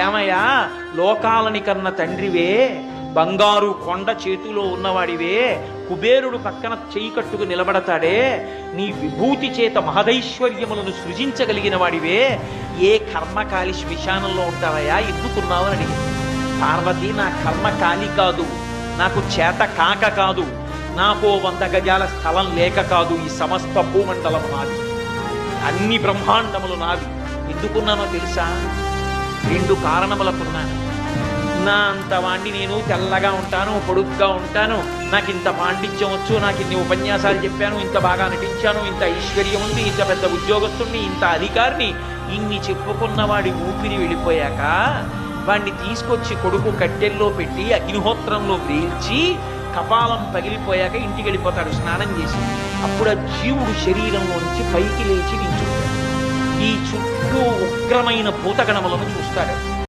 ఏమయ్యా, లోకాలని కన్న తండ్రివే, బంగారు కొండ చేతిలో ఉన్నవాడివే, కుబేరుడు పక్కన చెయ్యి కట్టుకు నిలబడతాడే, నీ విభూతి చేత మహదైశ్వర్యములను సృజించగలిగిన వాడివే, ఏ కర్మకాలి శ్మశానంలో ఉంటావయ్యా, ఎందుకున్నావు అని అడిగింది. పార్వతి, నా కర్మ కాలి కాదు, నాకు చేత కాక కాదు, నాకు 100 గజాల స్థలం లేక కాదు, ఈ సమస్త భూమండలము నాది, అన్ని బ్రహ్మాండములు నావి. ఎందుకున్నానో తెలుసా? 2 కారణములకున్నాను. నా అంత వాణ్ణి నేను తెల్లగా ఉంటాను, పొడుగ్గా ఉంటాను, నాకు ఇంత పాండిత్యం వచ్చు, నాకు ఇన్ని ఉపన్యాసాలు చెప్పాను, ఇంత బాగా నటించాను, ఇంత ఐశ్వర్యం ఉంది, ఇంత పెద్ద ఉద్యోగస్తుడిని, ఇంత అధికారిని, ఇన్ని చెప్పుకున్నవాడి ఊపిరి వెళ్ళిపోయాక వాణ్ణి తీసుకొచ్చి కొడుకు కట్టెల్లో పెట్టి అగ్నిహోత్రంలో వేల్చి కపాలం పగిలిపోయాక ఇంటికి వెళ్ళిపోతాడు స్నానం చేసి. అప్పుడు ఆ జీవుడు శరీరంలోంచి పైకి లేచి నించుంటాడు. ఈ చుట్టూ ఉగ్రమైన భూతగణములను చూస్తాడు.